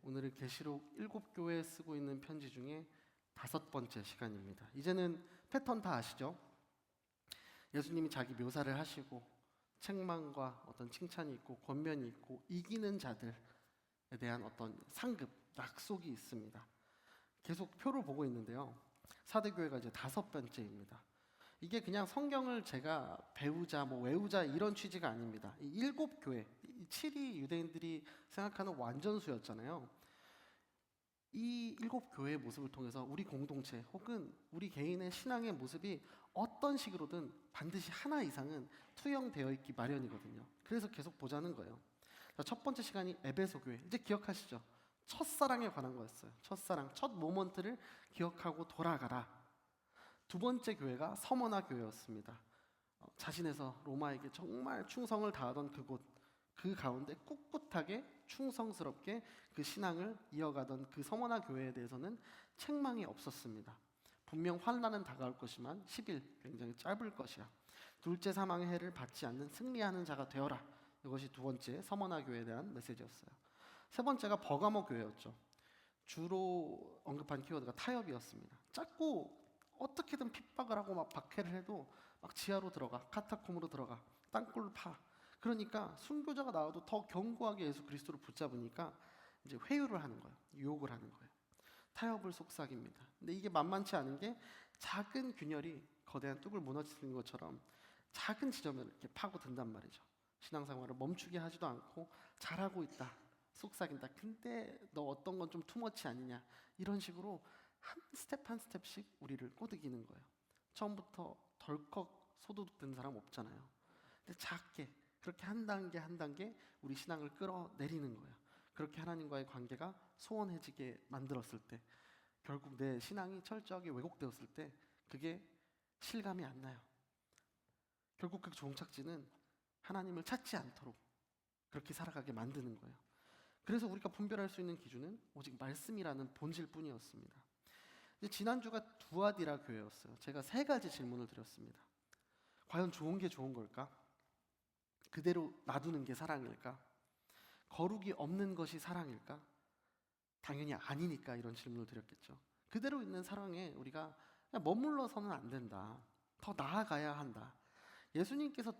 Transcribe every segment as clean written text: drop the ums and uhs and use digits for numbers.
오늘은 계시록 7교회에 쓰고 있는 편지 중에 5번째 시간입니다. 이제는 패턴 다 아시죠? 예수님이 자기 묘사를 하시고 책망과 어떤 칭찬이 있고 권면이 있고 이기는 자들에 대한 어떤 상급, 약속이 있습니다. 계속 표를 보고 있는데요. 사대교회가 이제 5번째입니다. 이게 그냥 성경을 제가 배우자, 외우자 이런 취지가 아닙니다. 이 7교회, 이 7이 유대인들이 생각하는 완전수였잖아요. 이 7교회의 모습을 통해서 우리 공동체 혹은 우리 개인의 신앙의 모습이 어떤 식으로든 반드시 하나 이상은 투영되어 있기 마련이거든요. 그래서 계속 보자는 거예요. 첫 번째 시간이 에베소 교회, 이제 기억하시죠? 첫사랑에 관한 거였어요. 첫사랑, 첫 모먼트를 기억하고 돌아가라. 두 번째 교회가 서머나 교회였습니다. 자신에서 로마에게 정말 충성을 다하던 그곳, 그 가운데 꿋꿋하게 충성스럽게 그 신앙을 이어가던 그 서머나 교회에 대해서는 책망이 없었습니다. 분명 환난은 다가올 것이지만 10일 굉장히 짧을 것이야. 둘째 사망의 해를 받지 않는 승리하는 자가 되어라. 이것이 두 번째 서머나 교회에 대한 메시지였어요. 세 번째가 버가모 교회였죠. 주로 언급한 키워드가 타협이었습니다. 자꾸 어떻게든 핍박을 하고 막 박해를 해도 막 지하로 들어가, 카타콤으로 들어가, 땅굴을 파. 그러니까 순교자가 나와도 더 견고하게 예수 그리스도를 붙잡으니까 이제 회유를 하는 거예요. 유혹을 하는 거예요. 타협을 속삭입니다. 근데 이게 만만치 않은 게 작은 균열이 거대한 뚝을 무너뜨리는 것처럼 작은 지점을 이렇게 파고든단 말이죠. 신앙생활을 멈추게 하지도 않고 잘하고 있다, 속삭인다. 근데 너 어떤 건 좀 투머치 아니냐, 이런 식으로 한 스텝 한 스텝씩 우리를 꼬드기는 거예요. 처음부터 덜컥 소도둑 된 사람 없잖아요. 근데 작게 그렇게 한 단계 한 단계 우리 신앙을 끌어내리는 거예요. 그렇게 하나님과의 관계가 소원해지게 만들었을 때, 결국 내 신앙이 철저하게 왜곡되었을 때 그게 실감이 안 나요. 결국 그 종착지는 하나님을 찾지 않도록 그렇게 살아가게 만드는 거예요. 그래서 우리가 분별할 수 있는 기준은 오직 말씀이라는 본질뿐이었습니다. 지난주가 두아디라 교회였어요. 제가 3가지 질문을 드렸습니다. 과연 좋은 게 좋은 걸까? 그대로 놔두는 게 사랑일까? 거룩이 없는 것이 사랑일까? 당연히 아니니까 이런 질문을 드렸겠죠. 그대로 있는 사랑에 우리가 그냥 머물러서는 안 된다. 더 나아가야 한다. 예수님께서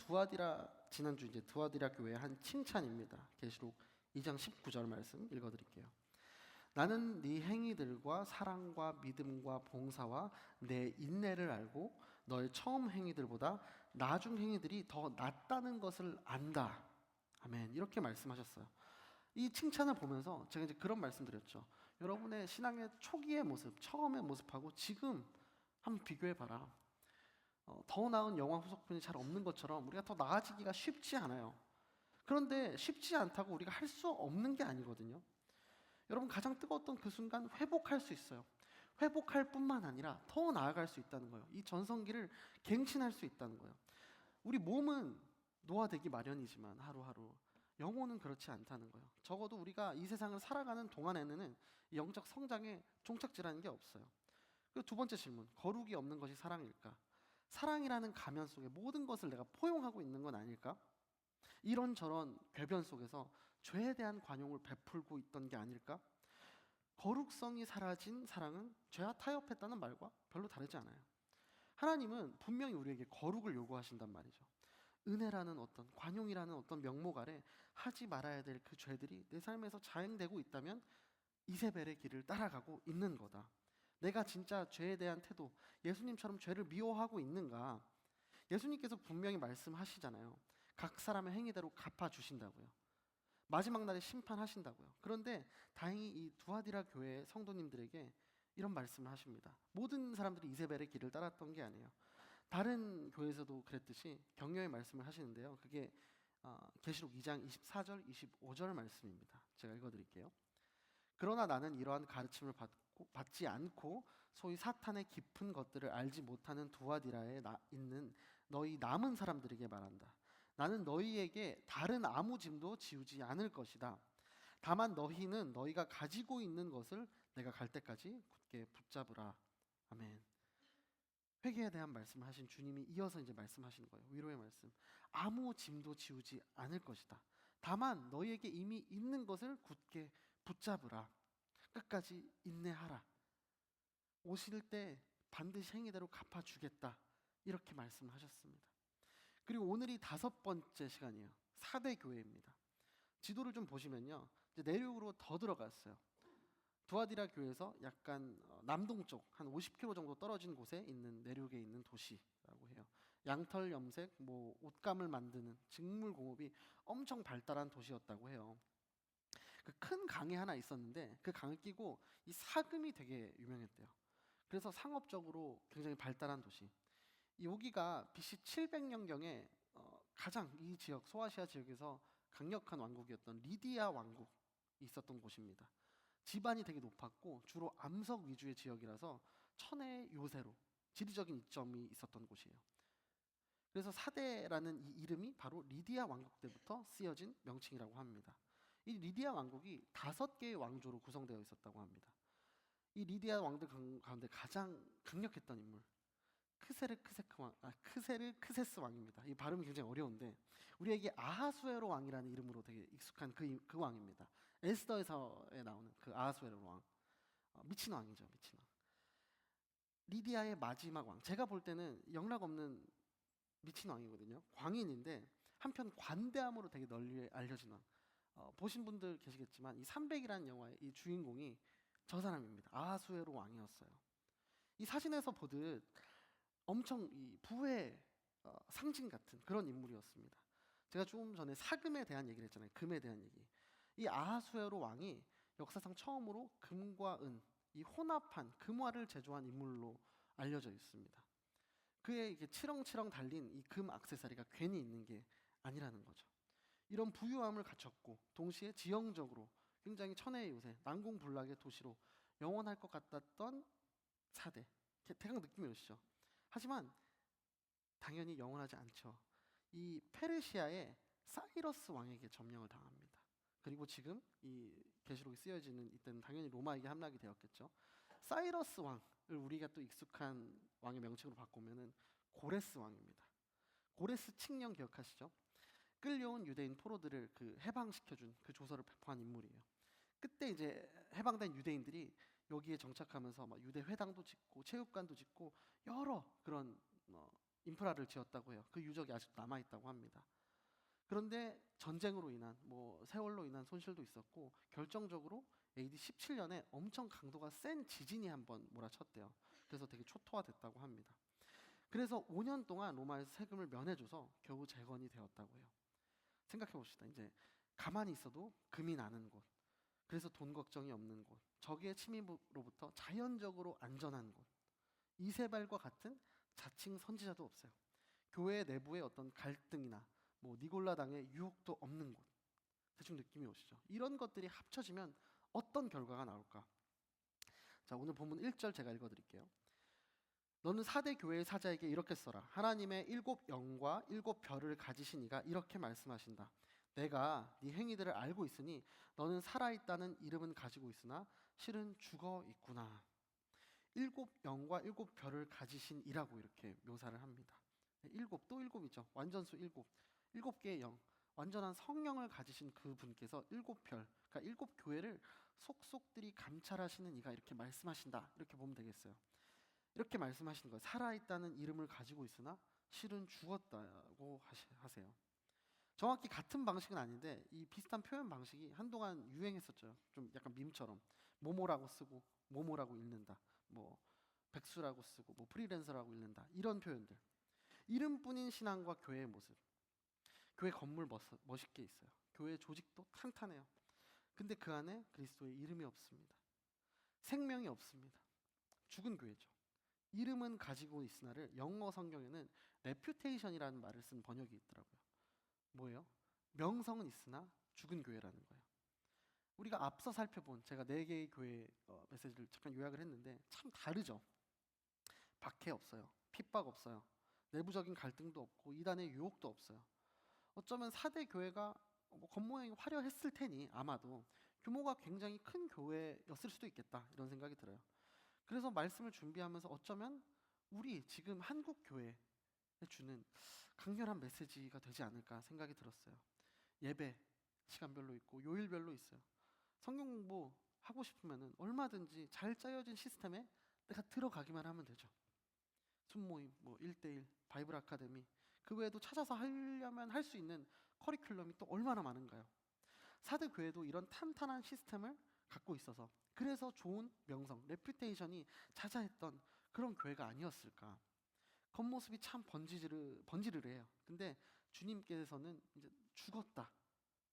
지난주 이제 두아디라 교회의 한 칭찬입니다. 계시록 2장 19절 말씀 읽어드릴게요. 나는 네 행위들과 사랑과 믿음과 봉사와 내 인내를 알고 너의 처음 행위들보다 나중 행위들이 더 낫다는 것을 안다. 아멘. 이렇게 말씀하셨어요. 이 칭찬을 보면서 제가 이제 그런 말씀 드렸죠. 여러분의 신앙의 초기의 모습, 처음의 모습하고 지금 한번 비교해 봐라. 더 나은 영화 후속편이 잘 없는 것처럼 우리가 더 나아지기가 쉽지 않아요. 그런데 쉽지 않다고 우리가 할 수 없는 게 아니거든요. 여러분, 가장 뜨거웠던 그 순간 회복할 수 있어요. 회복할 뿐만 아니라 더 나아갈 수 있다는 거예요. 이 전성기를 갱신할 수 있다는 거예요. 우리 몸은 노화되기 마련이지만 하루하루 영혼은 그렇지 않다는 거예요. 적어도 우리가 이 세상을 살아가는 동안에는 영적 성장에 종착지라는 게 없어요. 그리고 두 번째 질문, 거룩이 없는 것이 사랑일까? 사랑이라는 가면 속에 모든 것을 내가 포용하고 있는 건 아닐까? 이런저런 궤변 속에서 죄에 대한 관용을 베풀고 있던 게 아닐까? 거룩성이 사라진 사랑은 죄와 타협했다는 말과 별로 다르지 않아요. 하나님은 분명히 우리에게 거룩을 요구하신단 말이죠. 은혜라는 어떤, 관용이라는 어떤 명목 아래 하지 말아야 될 그 죄들이 내 삶에서 자행되고 있다면 이세벨의 길을 따라가고 있는 거다. 내가 진짜 죄에 대한 태도, 예수님처럼 죄를 미워하고 있는가? 예수님께서 분명히 말씀하시잖아요. 각 사람의 행위대로 갚아주신다고요. 마지막 날에 심판하신다고요. 그런데 다행히 이 두아디라 교회의 성도님들에게 이런 말씀을 하십니다. 모든 사람들이 이세벨의 길을 따랐던 게 아니에요. 다른 교회에서도 그랬듯이 격려의 말씀을 하시는데요. 그게 계시록 2장 24절, 25절 말씀입니다. 제가 읽어드릴게요. 그러나 나는 이러한 가르침을 받지 않고 소위 사탄의 깊은 것들을 알지 못하는 두아디라에 있는 너희 남은 사람들에게 말한다. 나는 너희에게 다른 아무 짐도 지우지 않을 것이다. 다만 너희는 너희가 가지고 있는 것을 내가 갈 때까지 굳게 붙잡으라. 아멘. 회개에 대한 말씀을 하신 주님이 이어서 이제 말씀하시는 거예요. 위로의 말씀. 아무 짐도 지우지 않을 것이다. 다만 너희에게 이미 있는 것을 굳게 붙잡으라. 끝까지 인내하라. 오실 때 반드시 행위대로 갚아주겠다. 이렇게 말씀하셨습니다. 그리고 오늘이 5번째 시간이에요. 4대 교회입니다. 지도를 좀 보시면요, 이제 내륙으로 더 들어갔어요. 두아디라 교회에서 약간 남동쪽 한 50km 정도 떨어진 곳에 있는 내륙에 있는 도시라고 해요. 양털 염색, 뭐 옷감을 만드는 직물 공업이 엄청 발달한 도시였다고 해요. 그 큰 강이 하나 있었는데 그 강을 끼고 이 사금이 되게 유명했대요. 그래서 상업적으로 굉장히 발달한 도시. 여기가 BC 700년경에 가장 이 지역 소아시아 지역에서 강력한 왕국이었던 리디아 왕국이 있었던 곳입니다. 지반이 되게 높았고 주로 암석 위주의 지역이라서 천혜의 요새로 지리적인 이점이 있었던 곳이에요. 그래서 사대라는 이 이름이 바로 리디아 왕국 때부터 쓰여진 명칭이라고 합니다. 이 리디아 왕국이 5개의 왕조로 구성되어 있었다고 합니다. 이 리디아 왕들 가운데 가장 강력했던 인물 크세르크세스 왕입니다. 이 발음이 굉장히 어려운데 우리에게 아하수에로 왕이라는 이름으로 되게 익숙한 그 왕입니다. 에스더에서에 나오는 그 아하수에로 왕, 미친 왕이죠, 미친 왕. 리디아의 마지막 왕. 제가 볼 때는 영락없는 미친 왕이거든요. 광인인데 한편 관대함으로 되게 널리 알려진 왕. 보신 분들 계시겠지만 이 300이라는 영화의 이 주인공이 저 사람입니다. 아하수에로 왕이었어요. 이 사진에서 보듯 엄청 이 부의 상징 같은 그런 인물이었습니다. 제가 조금 전에 사금에 대한 얘기를 했잖아요. 금에 대한 얘기. 이 아하수에로 왕이 역사상 처음으로 금과 은, 이 혼합한 금화를 제조한 인물로 알려져 있습니다. 그의 이게 치렁치렁 달린 이 금 액세서리가 괜히 있는 게 아니라는 거죠. 이런 부유함을 갖췄고 동시에 지형적으로 굉장히 천혜의 요새, 난공불락의 도시로 영원할 것 같았던 사대. 대강 느낌이 오시죠? 하지만 당연히 영원하지 않죠. 이 페르시아의 사이러스 왕에게 점령을 당합니다. 그리고 지금 이 계시록이 쓰여지는 이때는 당연히 로마에게 함락이 되었겠죠. 사이러스 왕을 우리가 또 익숙한 왕의 명칭으로 바꾸면은 고레스 왕입니다. 고레스 칙령 기억하시죠? 끌려온 유대인 포로들을 그 해방시켜준 그 조서를 배포한 인물이에요. 그때 이제 해방된 유대인들이 여기에 정착하면서 막 유대 회당도 짓고 체육관도 짓고 여러 그런 인프라를 지었다고 해요. 그 유적이 아직도 남아 있다고 합니다. 그런데 전쟁으로 인한 뭐 세월로 인한 손실도 있었고 결정적으로 AD 17년에 엄청 강도가 센 지진이 한번 몰아쳤대요. 그래서 되게 초토화됐다고 합니다. 그래서 5년 동안 로마에서 세금을 면해줘서 겨우 재건이 되었다고 해요. 생각해 봅시다. 이제 가만히 있어도 금이 나는 곳, 그래서 돈 걱정이 없는 곳, 적의 침입으로부터 자연적으로 안전한 곳, 이세발과 같은 자칭 선지자도 없어요. 교회 내부의 어떤 갈등이나 뭐 니골라당의 유혹도 없는 곳. 대충 느낌이 오시죠? 이런 것들이 합쳐지면 어떤 결과가 나올까? 자, 오늘 본문 1절 제가 읽어드릴게요. 너는 4대 교회의 사자에게 이렇게 써라. 하나님의 7 영과 7 별을 가지신 이가 이렇게 말씀하신다. 내가 네 행위들을 알고 있으니 너는 살아있다는 이름은 가지고 있으나 실은 죽어 있구나. 7 영과 7 별을 가지신 이라고 이렇게 묘사를 합니다. 7, 또 7이죠. 완전수 7. 7개의 영. 완전한 성령을 가지신 그 분께서 7 별, 그러니까 7 교회를 속속들이 감찰하시는 이가 이렇게 말씀하신다. 이렇게 보면 되겠어요. 이렇게 말씀하시는 거예요. 살아있다는 이름을 가지고 있으나 실은 죽었다고 하세요. 정확히 같은 방식은 아닌데 이 비슷한 표현 방식이 한동안 유행했었죠. 좀 약간 밈처럼 모모라고 쓰고 모모라고 읽는다. 뭐 백수라고 쓰고 뭐 프리랜서라고 읽는다. 이런 표현들. 이름뿐인 신앙과 교회의 모습. 교회 건물 멋있게 있어요. 교회 조직도 탄탄해요. 근데 그 안에 그리스도의 이름이 없습니다. 생명이 없습니다. 죽은 교회죠. 이름은 가지고 있으나를 영어 성경에는 reputation이라는 말을 쓴 번역이 있더라고요. 뭐예요? 명성은 있으나 죽은 교회라는 거예요. 우리가 앞서 살펴본 제가 4개의 교회 메시지를 잠깐 요약을 했는데 참 다르죠. 박해 없어요. 핍박 없어요. 내부적인 갈등도 없고 이단의 유혹도 없어요. 어쩌면 4대 교회가 뭐 겉모양이 화려했을 테니 아마도 규모가 굉장히 큰 교회였을 수도 있겠다 이런 생각이 들어요. 그래서 말씀을 준비하면서 어쩌면 우리 지금 한국 교회에 주는 강렬한 메시지가 되지 않을까 생각이 들었어요. 예배 시간별로 있고 요일별로 있어요. 성경 공부 하고 싶으면은 얼마든지 잘 짜여진 시스템에 내가 들어가기만 하면 되죠. 순모임, 뭐 1대1, 바이블 아카데미, 그 외에도 찾아서 하려면 할 수 있는 커리큘럼이 또 얼마나 많은가요? 사대 교회도 이런 탄탄한 시스템을 갖고 있어서 그래서 좋은 명성, 레퓨테이션이 자자했던 그런 교회가 아니었을까? 겉모습이 참 번지르르해요. 근데 주님께서는 이제 죽었다.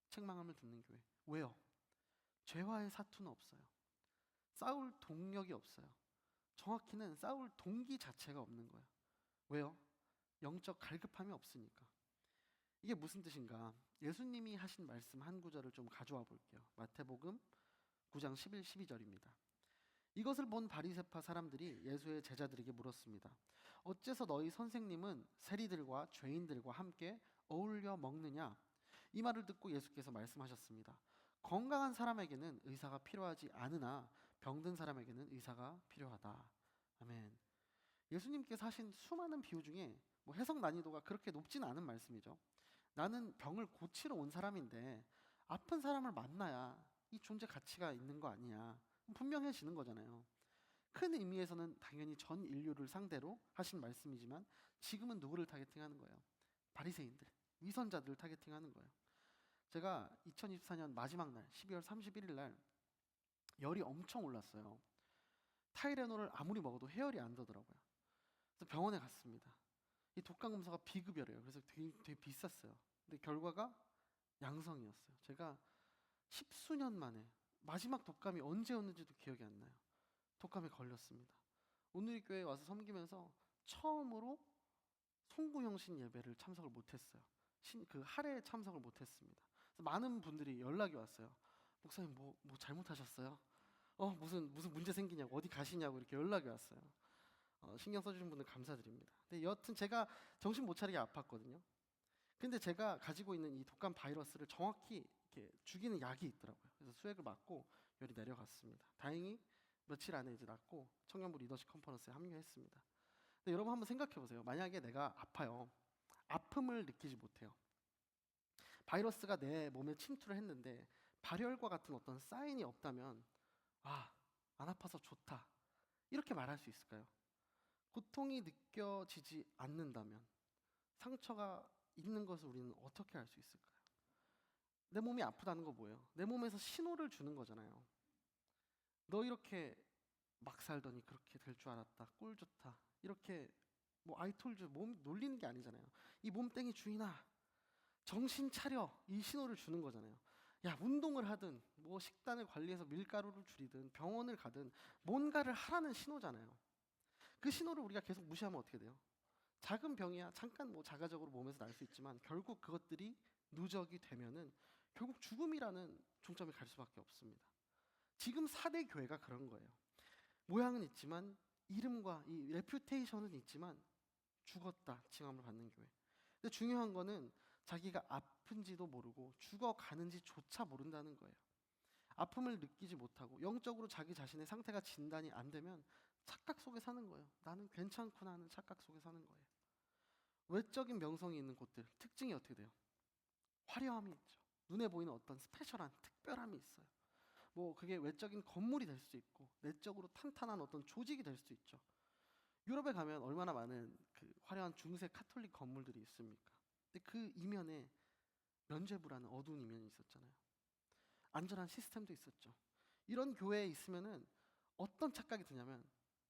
책망함을 듣는 교회. 왜요? 죄와의 사투는 없어요. 싸울 동력이 없어요. 정확히는 싸울 동기 자체가 없는 거예요. 왜요? 영적 갈급함이 없으니까. 이게 무슨 뜻인가? 예수님이 하신 말씀 한 구절을 좀 가져와 볼게요. 마태복음 9장 11, 12절입니다. 이것을 본 바리새파 사람들이 예수의 제자들에게 물었습니다. 어째서 너희 선생님은 세리들과 죄인들과 함께 어울려 먹느냐? 이 말을 듣고 예수께서 말씀하셨습니다. 건강한 사람에게는 의사가 필요하지 않으나 병든 사람에게는 의사가 필요하다. 아멘. 예수님께서 하신 수많은 비유 중에 뭐 해석 난이도가 그렇게 높지는 않은 말씀이죠. 나는 병을 고치러 온 사람인데 아픈 사람을 만나야 이 존재 가치가 있는 거 아니냐. 분명해지는 거잖아요. 큰 의미에서는 당연히 전 인류를 상대로 하신 말씀이지만 지금은 누구를 타겟팅하는 거예요? 바리새인들, 위선자들을 타겟팅하는 거예요. 제가 2024년 마지막 날 12월 31일 날 열이 엄청 올랐어요. 타이레놀을 아무리 먹어도 해열이 안 되더라고요. 그래서 병원에 갔습니다. 이 독감 검사가 비급여래요. 그래서 되게 비쌌어요. 근데 결과가 양성이었어요. 제가 십수년 만에 마지막 독감이 언제였는지도 기억이 안 나요. 독감에 걸렸습니다. 오늘 교회에 와서 섬기면서 처음으로 송구형신 예배를 참석을 못했어요. 그 할애에 참석을 못했습니다. 그래서 많은 분들이 연락이 왔어요. 목사님 뭐 잘못하셨어요? 무슨 문제 생기냐고 어디 가시냐고 이렇게 연락이 왔어요. 신경 써주신 분들 감사드립니다. 근데 여튼 제가 정신 못 차리게 아팠거든요. 근데 제가 가지고 있는 이 독감 바이러스를 정확히 이렇게 죽이는 약이 있더라고요. 그래서 수액을 맞고 열이 내려갔습니다. 다행히 며칠 안에 이제 낫고 청년부 리더십 컨퍼런스에 합류했습니다. 근데 여러분 한번 생각해 보세요. 만약에 내가 아파요. 아픔을 느끼지 못해요. 바이러스가 내 몸에 침투를 했는데 발열과 같은 어떤 사인이 없다면 안 아파서 좋다. 이렇게 말할 수 있을까요? 고통이 느껴지지 않는다면 상처가 있는 것을 우리는 어떻게 알 수 있을까요? 내 몸이 아프다는 거 뭐예요? 내 몸에서 신호를 주는 거잖아요. 너 이렇게 막 살더니 그렇게 될 줄 알았다. 꿀 좋다. 이렇게 뭐 아이톨즈 몸 놀리는 게 아니잖아요. 이 몸땡이 주인아 정신 차려 이 신호를 주는 거잖아요. 야 운동을 하든 뭐 식단을 관리해서 밀가루를 줄이든 병원을 가든 뭔가를 하라는 신호잖아요. 그 신호를 우리가 계속 무시하면 어떻게 돼요? 작은 병이야 잠깐 뭐 자가적으로 몸에서 날 수 있지만 결국 그것들이 누적이 되면은 결국 죽음이라는 종점에 갈 수밖에 없습니다. 지금 4대 교회가 그런 거예요. 모양은 있지만 이름과 이 레퓨테이션은 있지만 죽었다 칭함을 받는 교회. 근데 중요한 거는 자기가 아픈지도 모르고 죽어가는지조차 모른다는 거예요. 아픔을 느끼지 못하고 영적으로 자기 자신의 상태가 진단이 안 되면 착각 속에 사는 거예요. 나는 괜찮구나 하는 착각 속에 사는 거예요. 외적인 명성이 있는 곳들 특징이 어떻게 돼요? 화려함이 있죠. 눈에 보이는 어떤 스페셜한 특별함이 있어요. 뭐 그게 외적인 건물이 될 수도 있고 내적으로 탄탄한 어떤 조직이 될 수도 있죠. 유럽에 가면 얼마나 많은 그 화려한 중세 카톨릭 건물들이 있습니까? 근데 그 이면에 면죄부라는 어두운 이면이 있었잖아요. 안전한 시스템도 있었죠. 이런 교회에 있으면은 어떤 착각이 드냐면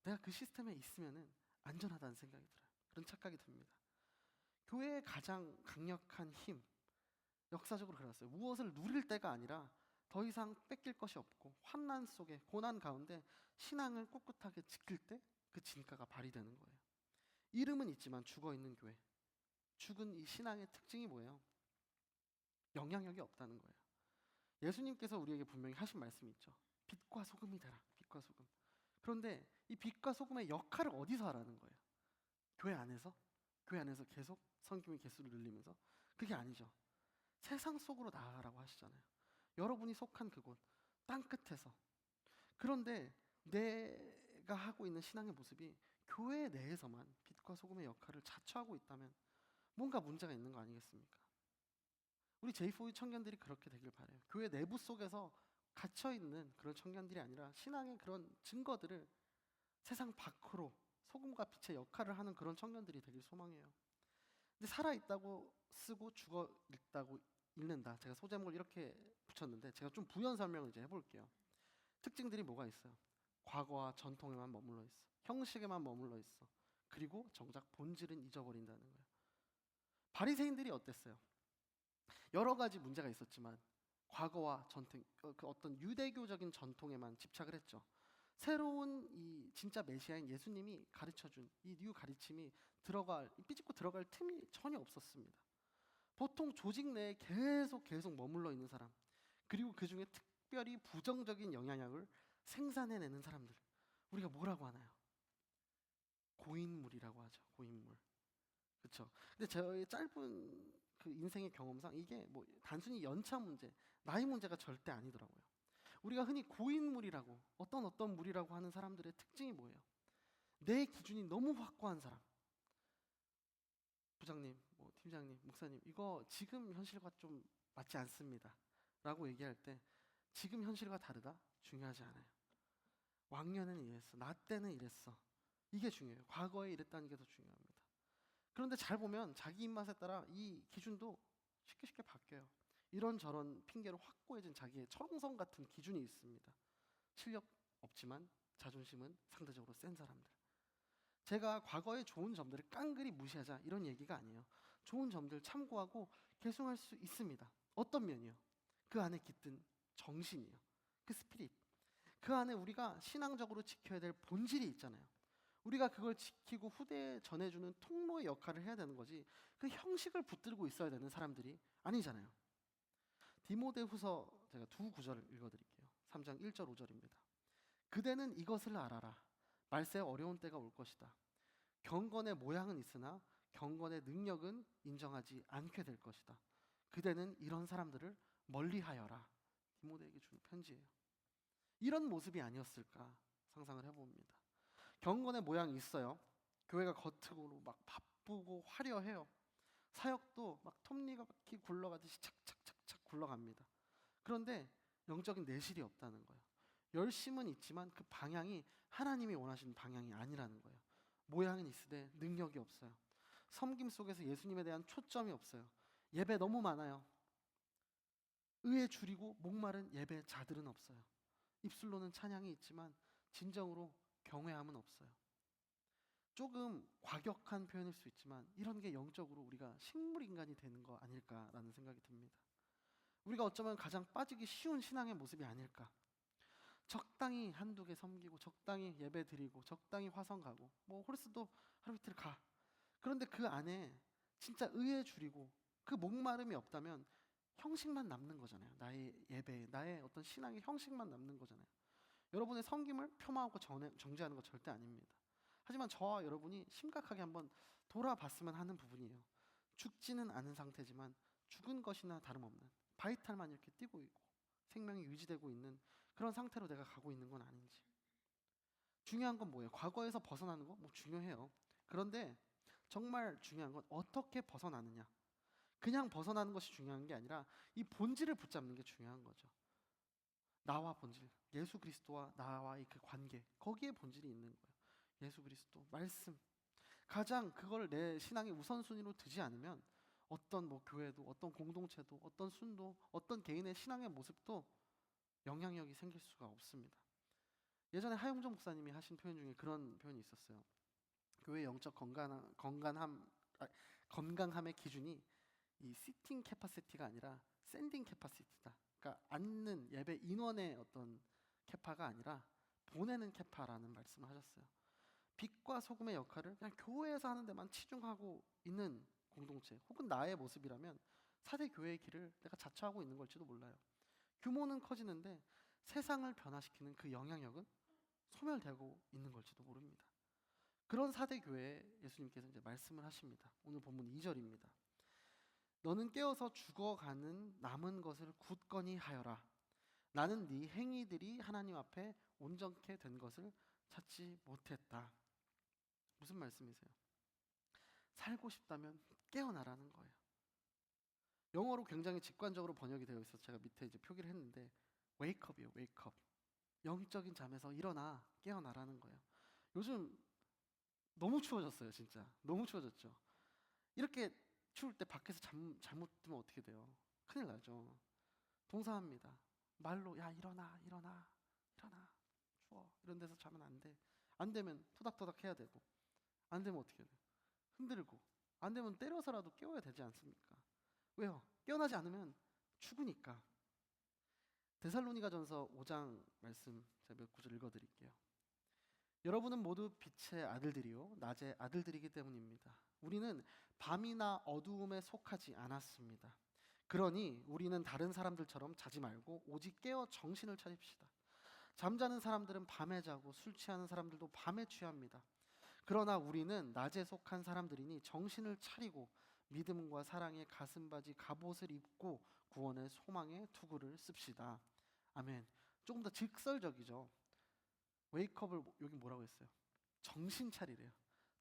내가 그 시스템에 있으면은 안전하다는 생각이 들어요. 그런 착각이 듭니다. 교회의 가장 강력한 힘, 역사적으로 그랬어요. 무엇을 누릴 때가 아니라 더 이상 뺏길 것이 없고 환난 속에 고난 가운데 신앙을 꿋꿋하게 지킬 때 그 진가가 발휘되는 거예요. 이름은 있지만 죽어 있는 교회. 죽은 이 신앙의 특징이 뭐예요? 영향력이 없다는 거예요. 예수님께서 우리에게 분명히 하신 말씀이 있죠. 빛과 소금이 되라. 빛과 소금. 그런데 이 빛과 소금의 역할을 어디서 하라는 거예요? 교회 안에서? 교회 안에서 계속 성김의 개수를 늘리면서? 그게 아니죠. 세상 속으로 나아가라고 하시잖아요. 여러분이 속한 그곳, 땅 끝에서. 그런데 내가 하고 있는 신앙의 모습이 교회 내에서만 빛과 소금의 역할을 자처하고 있다면 뭔가 문제가 있는 거 아니겠습니까? 우리 J4U 청년들이 그렇게 되길 바라요. 교회 내부 속에서 갇혀 있는 그런 청년들이 아니라 신앙의 그런 증거들을 세상 밖으로 소금과 빛의 역할을 하는 그런 청년들이 되길 소망해요. 근데 살아 있다고 쓰고 죽어 있다고 읽는다. 제가 소제목을 이렇게 붙였는데 제가 좀 부연 설명을 이제 해볼게요. 특징들이 뭐가 있어요? 과거와 전통에만 머물러 있어. 형식에만 머물러 있어. 그리고 정작 본질은 잊어버린다는 거예요. 바리새인들이 어땠어요? 여러 가지 문제가 있었지만 과거와 전통, 그 어떤 유대교적인 전통에만 집착을 했죠. 새로운 이 진짜 메시아인 예수님이 가르쳐준 이 뉴 가르침이 삐집고 들어갈 틈이 전혀 없었습니다. 보통 조직 내에 계속 머물러 있는 사람, 그리고 그 중에 특별히 부정적인 영향력을 생산해내는 사람들, 우리가 뭐라고 하나요? 고인물이라고 하죠. 고인물. 그렇죠. 근데 저의 짧은 그 인생의 경험상 이게 뭐 단순히 연차 문제, 나이 문제가 절대 아니더라고요. 우리가 흔히 고인물이라고 어떤 물이라고 하는 사람들의 특징이 뭐예요? 내 기준이 너무 확고한 사람. 부장님, 뭐 팀장님, 목사님, 이거 지금 현실과 좀 맞지 않습니다. 라고 얘기할 때 지금 현실과 다르다? 중요하지 않아요. 왕년에는 이랬어. 나 때는 이랬어. 이게 중요해요. 과거에 이랬다는 게 더 중요합니다. 그런데 잘 보면 자기 입맛에 따라 이 기준도 쉽게 바뀌어요. 이런저런 핑계로 확고해진 자기의 철옹성 같은 기준이 있습니다. 실력 없지만 자존심은 상대적으로 센 사람들. 제가 과거의 좋은 점들을 깡그리 무시하자 이런 얘기가 아니에요. 좋은 점들 참고하고 개선할 수 있습니다. 어떤 면이요? 그 안에 깃든 정신이요. 그 스피릿. 그 안에 우리가 신앙적으로 지켜야 될 본질이 있잖아요. 우리가 그걸 지키고 후대에 전해주는 통로의 역할을 해야 되는 거지 그 형식을 붙들고 있어야 되는 사람들이 아니잖아요. 디모데후서 제가 두 구절을 읽어드릴게요. 3장 1절 5절입니다. 그대는 이것을 알아라. 말세 어려운 때가 올 것이다. 경건의 모양은 있으나 경건의 능력은 인정하지 않게 될 것이다. 그대는 이런 사람들을 멀리하여라. 디모데에게 주는 편지예요. 이런 모습이 아니었을까 상상을 해봅니다. 경건의 모양이 있어요. 교회가 겉으로 막 바쁘고 화려해요. 사역도 막 톱니바퀴 굴러가듯이 착착착착 굴러갑니다. 그런데 영적인 내실이 없다는 거예요. 열심은 있지만 그 방향이 하나님이 원하시는 방향이 아니라는 거예요. 모양은 있으되 능력이 없어요. 섬김 속에서 예수님에 대한 초점이 없어요. 예배 너무 많아요. 의에 줄이고 목마른 예배자들은 없어요. 입술로는 찬양이 있지만 진정으로 경외함은 없어요. 조금 과격한 표현일 수 있지만 이런 게 영적으로 우리가 식물인간이 되는 거 아닐까라는 생각이 듭니다. 우리가 어쩌면 가장 빠지기 쉬운 신앙의 모습이 아닐까. 적당히 한두 개 섬기고 적당히 예배 드리고 적당히 화성 가고 뭐 홀스도 하루 이틀 가. 그런데 그 안에 진짜 의에 줄이고 그 목마름이 없다면 형식만 남는 거잖아요. 나의 예배, 나의 어떤 신앙의 형식만 남는 거잖아요. 여러분의 섬김을 폄하하고 정죄하는 거 절대 아닙니다. 하지만 저와 여러분이 심각하게 한번 돌아봤으면 하는 부분이에요. 죽지는 않은 상태지만 죽은 것이나 다름없는 바이탈만 이렇게 뛰고 있고 생명이 유지되고 있는 그런 상태로 내가 가고 있는 건 아닌지. 중요한 건 뭐예요? 과거에서 벗어나는 거? 뭐 중요해요. 그런데 정말 중요한 건 어떻게 벗어나느냐. 그냥 벗어나는 것이 중요한 게 아니라 이 본질을 붙잡는 게 중요한 거죠. 나와 본질, 예수 그리스도와 나와의 그 관계, 거기에 본질이 있는 거예요. 예수 그리스도, 말씀. 가장 그걸 내 신앙의 우선순위로 두지 않으면 어떤 뭐 교회도, 어떤 공동체도, 어떤 순도, 어떤 개인의 신앙의 모습도 영향력이 생길 수가 없습니다. 예전에 하용정 목사님이 하신 표현 중에 그런 표현이 있었어요. 교회 영적 건강함의 기준이 이 시팅 캐파시티가 아니라 샌딩 캐파시티다. 그러니까 앉는 예배 인원의 어떤 캐파가 아니라 보내는 캐파라는 말씀을 하셨어요. 빛과 소금의 역할을 그냥 교회에서 하는 데만 치중하고 있는 공동체 혹은 나의 모습이라면 4대 교회의 길을 내가 자처하고 있는 걸지도 몰라요. 규모는 커지는데 세상을 변화시키는 그 영향력은 소멸되고 있는 걸지도 모릅니다. 그런 4대 교회에 예수님께서 이제 말씀을 하십니다. 오늘 본문 2절입니다. 너는 깨어서 죽어가는 남은 것을 굳건히 하여라. 나는 네 행위들이 하나님 앞에 온전케 된 것을 찾지 못했다. 무슨 말씀이세요? 살고 싶다면 깨어나라는 거예요. 영어로 굉장히 직관적으로 번역이 되어 있어서 제가 밑에 이제 표기를 했는데 웨이크업이에요. 웨이크업. 영적인 잠에서 일어나, 깨어나라는 거예요. 요즘 너무 추워졌어요. 진짜 너무 추워졌죠. 이렇게 추울 때 밖에서 잘못 뜨면 어떻게 돼요? 큰일 나죠. 동사합니다. 말로 야 일어나 일어나 일어나, 추워, 이런 데서 자면 안 돼. 안 되면 토닥토닥 해야 되고, 안 되면 어떻게 해야 돼요? 흔들고, 안 되면 때려서라도 깨워야 되지 않습니까? 왜요? 깨어나지 않으면 죽으니까. 데살로니가전서 5장 말씀 제가 몇 구절 읽어드릴게요. 여러분은 모두 빛의 아들들이요 낮의 아들들이기 때문입니다. 우리는 밤이나 어두움에 속하지 않았습니다. 그러니 우리는 다른 사람들처럼 자지 말고 오직 깨어 정신을 차립시다. 잠자는 사람들은 밤에 자고 술 취하는 사람들도 밤에 취합니다. 그러나 우리는 낮에 속한 사람들이니 정신을 차리고 믿음과 사랑의 가슴바지 갑옷을 입고 구원의 소망의 투구를 씁시다. 아멘. 조금 더 직설적이죠. 웨이크업을 여기 뭐라고 했어요? 정신 차리래요.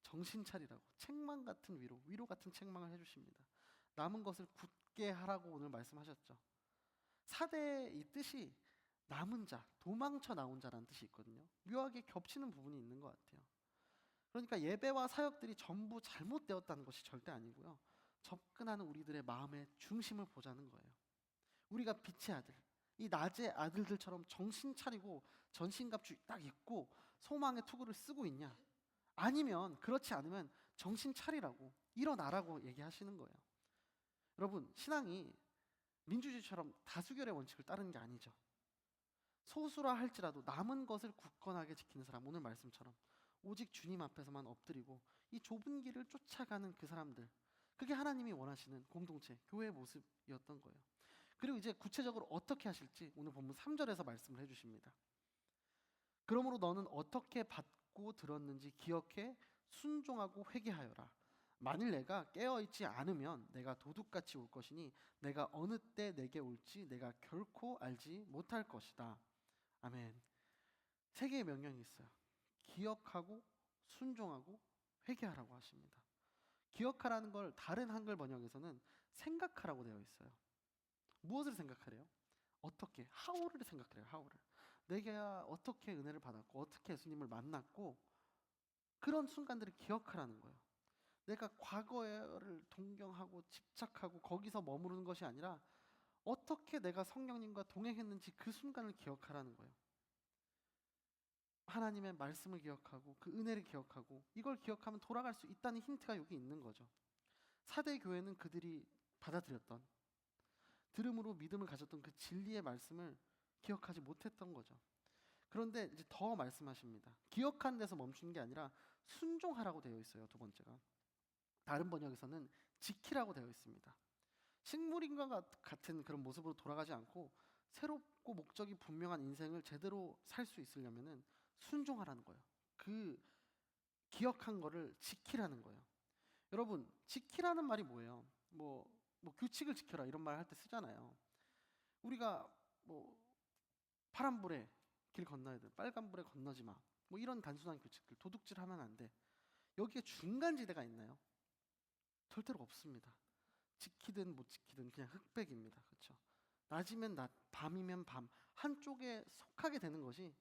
정신 차리라고. 책망 같은 위로 같은 책망을 해주십니다. 남은 것을 굳게 하라고 오늘 말씀하셨죠. 사대의 이 뜻이 남은 자, 도망쳐 나온 자라는 뜻이 있거든요. 묘하게 겹치는 부분이 있는 것 같아요. 그러니까 예배와 사역들이 전부 잘못되었다는 것이 절대 아니고요. 접근하는 우리들의 마음의 중심을 보자는 거예요. 우리가 빛의 아들, 이 낮의 아들들처럼 정신 차리고 전신갑주 딱 입고 소망의 투구를 쓰고 있냐? 아니면 그렇지 않으면 정신 차리라고, 일어나라고 얘기하시는 거예요. 여러분, 신앙이 민주주의처럼 다수결의 원칙을 따르는 게 아니죠. 소수라 할지라도 남은 것을 굳건하게 지키는 사람, 오늘 말씀처럼 오직 주님 앞에서만 엎드리고 이 좁은 길을 쫓아가는 그 사람들, 그게 하나님이 원하시는 공동체, 교회의 모습이었던 거예요. 그리고 이제 구체적으로 어떻게 하실지 오늘 본문 3절에서 말씀을 해주십니다. 그러므로 너는 어떻게 받고 들었는지 기억해 순종하고 회개하여라. 만일 내가 깨어있지 않으면 내가 도둑같이 올 것이니 내가 어느 때 내게 올지 내가 결코 알지 못할 것이다. 아멘. 세 개의 명령이 있어요. 기억하고 순종하고 회개하라고 하십니다. 기억하라는 걸 다른 한글 번역에서는 생각하라고 되어 있어요. 무엇을 생각하래요? 어떻게? how를 생각해요. how를. 내가 어떻게 은혜를 받았고 어떻게 예수님을 만났고 그런 순간들을 기억하라는 거예요. 내가 과거를 동경하고 집착하고 거기서 머무르는 것이 아니라 어떻게 내가 성령님과 동행했는지 그 순간을 기억하라는 거예요. 하나님의 말씀을 기억하고 그 은혜를 기억하고 이걸 기억하면 돌아갈 수 있다는 힌트가 여기 있는 거죠. 사대 교회는 그들이 받아들였던, 들음으로 믿음을 가졌던 그 진리의 말씀을 기억하지 못했던 거죠. 그런데 이제 더 말씀하십니다. 기억하는 데서 멈추는 게 아니라 순종하라고 되어 있어요. 두 번째가. 다른 번역에서는 지키라고 되어 있습니다. 식물인과 같은 그런 모습으로 돌아가지 않고 새롭고 목적이 분명한 인생을 제대로 살 수 있으려면은 순종하라는 거예요. 그 기억한 거를 지키라는 거예요. 여러분, 지키라는 말이 뭐예요? 뭐 규칙을 지켜라 이런 말 할 때 쓰잖아요. 우리가 뭐 파란불에 길 건너야 돼, 빨간불에 건너지 마, 뭐 이런 단순한 규칙들, 도둑질하면 안 돼. 여기에 중간지대가 있나요? 절대로 없습니다. 지키든 못 지키든 그냥 흑백입니다. 그렇죠? 낮이면 낮, 밤이면 밤, 한쪽에 속하게 되는 것이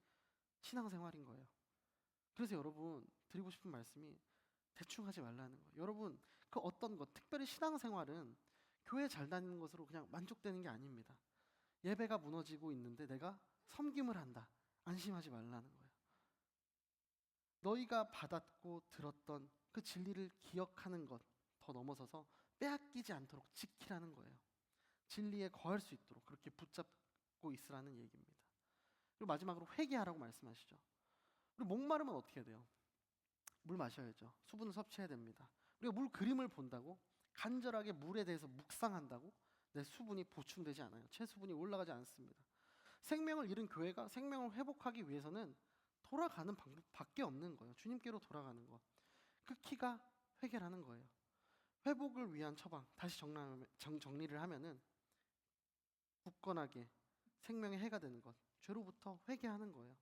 신앙생활인 거예요. 그래서 여러분 드리고 싶은 말씀이 대충 하지 말라는 거예요. 여러분 그 어떤 것, 특별히 신앙생활은 교회 잘 다니는 것으로 그냥 만족되는 게 아닙니다. 예배가 무너지고 있는데 내가 섬김을 한다, 안심하지 말라는 거예요. 너희가 받았고 들었던 그 진리를 기억하는 것 더 넘어서서 빼앗기지 않도록 지키라는 거예요. 진리에 거할 수 있도록 그렇게 붙잡고 있으라는 얘기입니다. 그리고 마지막으로 회개하라고 말씀하시죠. 그리고 목마르면 어떻게 해야 돼요? 물 마셔야죠. 수분을 섭취해야 됩니다. 우리가 물 그림을 본다고 간절하게 물에 대해서 묵상한다고 내 수분이 보충되지 않아요. 체수분이 올라가지 않습니다. 생명을 잃은 교회가 생명을 회복하기 위해서는 돌아가는 방법밖에 없는 거예요. 주님께로 돌아가는 것. 그 키가 회개라는 거예요. 회복을 위한 처방, 다시 정리를 하면은 굳건하게 생명의 해가 되는 것, 죄로부터 회개하는 거예요.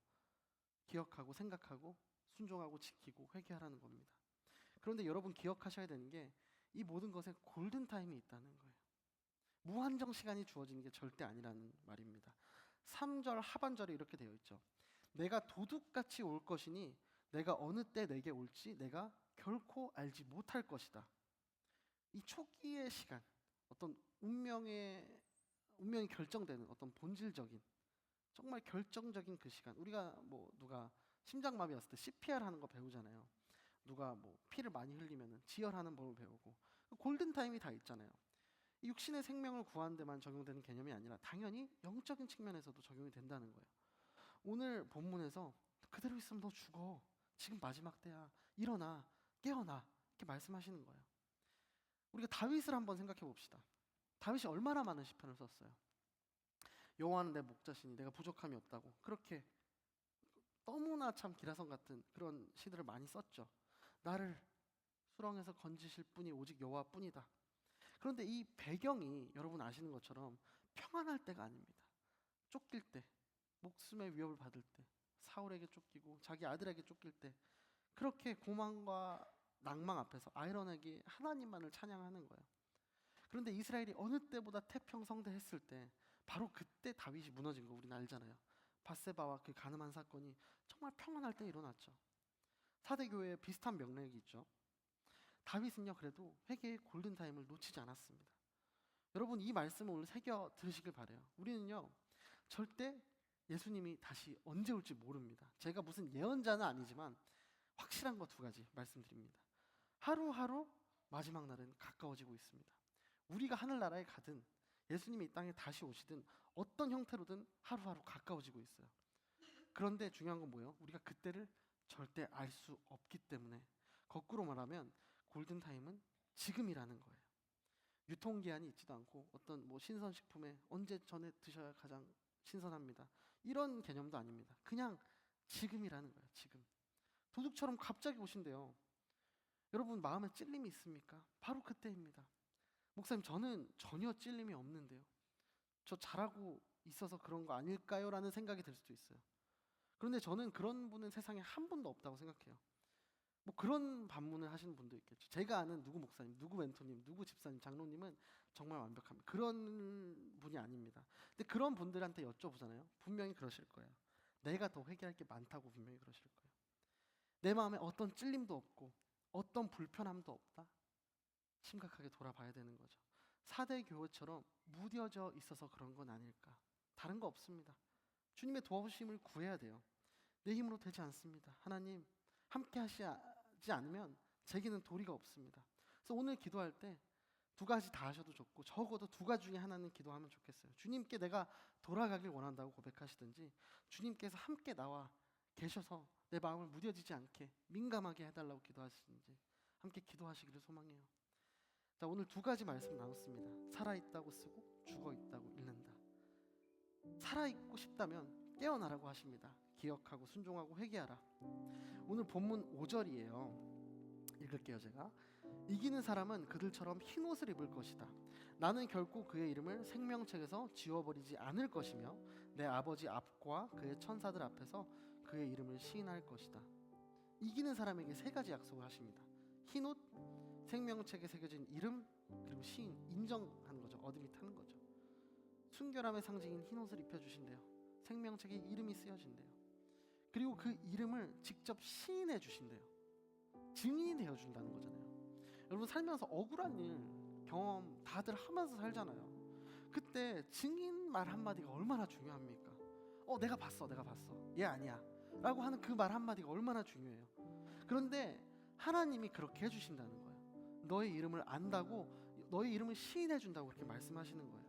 기억하고 생각하고 순종하고 지키고 회개하라는 겁니다. 그런데 여러분 기억하셔야 되는 게 이 모든 것에 골든타임이 있다는 거예요. 무한정 시간이 주어지는 게 절대 아니라는 말입니다. 3절 하반절에 이렇게 되어 있죠. 내가 도둑같이 올 것이니 내가 어느 때 내게 올지 내가 결코 알지 못할 것이다. 이 초기의 시간, 어떤 운명이 결정되는 어떤 본질적인 정말 결정적인 그 시간. 우리가 뭐 누가 심장마비 왔을 때 CPR 하는 거 배우잖아요. 누가 뭐 피를 많이 흘리면은 지혈하는 법을 배우고 골든 타임이 다 있잖아요. 이 육신의 생명을 구하는 데만 적용되는 개념이 아니라 당연히 영적인 측면에서도 적용이 된다는 거예요. 오늘 본문에서 그대로 있으면 너 죽어. 지금 마지막 때야. 일어나. 깨어나. 이렇게 말씀하시는 거예요. 우리가 다윗을 한번 생각해 봅시다. 다윗이 얼마나 많은 시편을 썼어요. 여호와는 내 목자시니 내가 부족함이 없다고 그렇게 너무나 참 기라성 같은 그런 시들을 많이 썼죠. 나를 수렁에서 건지실 분이 오직 여호와뿐이다. 그런데 이 배경이 여러분 아시는 것처럼 평안할 때가 아닙니다. 쫓길 때, 목숨의 위협을 받을 때, 사울에게 쫓기고 자기 아들에게 쫓길 때 그렇게 고난과 낭망 앞에서 아이러니하게 하나님만을 찬양하는 거예요. 그런데 이스라엘이 어느 때보다 태평성대했을 때 바로 그때 다윗이 무너진 거 우리는 알잖아요. 밧세바와 그 간음한 사건이 정말 평안할 때 일어났죠. 사대교회에 비슷한 명맥이 있죠. 다윗은요 그래도 회개의 골든타임을 놓치지 않았습니다. 여러분 이 말씀을 오늘 새겨 들으시길 바라요. 우리는요 절대 예수님이 다시 언제 올지 모릅니다. 제가 무슨 예언자는 아니지만 확실한 거 두 가지 말씀드립니다. 하루하루 마지막 날은 가까워지고 있습니다. 우리가 하늘나라에 가든 예수님이 이 땅에 다시 오시든 어떤 형태로든 하루하루 가까워지고 있어요. 그런데 중요한 건 뭐예요? 우리가 그때를 절대 알 수 없기 때문에 거꾸로 말하면 골든타임은 지금이라는 거예요. 유통기한이 있지도 않고 어떤 뭐 신선식품에 언제 전에 드셔야 가장 신선합니다. 이런 개념도 아닙니다. 그냥 지금이라는 거예요. 지금. 도둑처럼 갑자기 오신대요. 여러분 마음에 찔림이 있습니까? 바로 그때입니다. 목사님 저는 전혀 찔림이 없는데요. 저 잘하고 있어서 그런 거 아닐까요? 라는 생각이 들 수도 있어요. 그런데 저는 그런 분은 세상에 한 분도 없다고 생각해요. 뭐 그런 반문을 하시는 분도 있겠죠. 제가 아는 누구 목사님, 누구 멘토님, 누구 집사님, 장로님은 정말 완벽합니다. 그런 분이 아닙니다. 근데 그런 분들한테 여쭤보잖아요. 분명히 그러실 거예요. 내가 더 회개할 게 많다고 분명히 그러실 거예요. 내 마음에 어떤 찔림도 없고 어떤 불편함도 없다. 심각하게 돌아봐야 되는 거죠. 사대 교회처럼 무뎌져 있어서 그런 건 아닐까. 다른 거 없습니다. 주님의 도와주심을 구해야 돼요. 내 힘으로 되지 않습니다. 하나님 함께 하시지 않으면 제게는 도리가 없습니다. 그래서 오늘 기도할 때 두 가지 다 하셔도 좋고 적어도 두 가지 중에 하나는 기도하면 좋겠어요. 주님께 내가 돌아가길 원한다고 고백하시든지 주님께서 함께 나와 계셔서 내 마음을 무뎌지지 않게 민감하게 해달라고 기도하시든지 함께 기도하시기를 소망해요. 자, 오늘 두 가지 말씀 나눴습니다. 살아있다고 쓰고 죽어있다고 읽는다. 살아있고 싶다면 깨어나라고 하십니다. 기억하고 순종하고 회개하라. 오늘 본문 5절이에요. 읽을게요. 제가 이기는 사람은 그들처럼 흰 옷을 입을 것이다. 나는 결코 그의 이름을 생명책에서 지워버리지 않을 것이며 내 아버지 앞과 그의 천사들 앞에서 그의 이름을 시인할 것이다. 이기는 사람에게 세 가지 약속을 하십니다. 흰 옷, 생명책에 새겨진 이름, 그리고 시인, 인정하는 거죠. 어드밋 하는 거죠. 순결함의 상징인 흰 옷을 입혀주신대요. 생명책에 이름이 쓰여진대요. 그리고 그 이름을 직접 시인해 주신대요. 증인이 되어준다는 거잖아요. 여러분 살면서 억울한 일 경험 다들 하면서 살잖아요. 그때 증인 말 한마디가 얼마나 중요합니까? 내가 봤어 얘 아니야 라고 하는 그 말 한마디가 얼마나 중요해요. 그런데 하나님이 그렇게 해주신다는 거예요. 너의 이름을 안다고 너의 이름을 시인해준다고 그렇게 말씀하시는 거예요.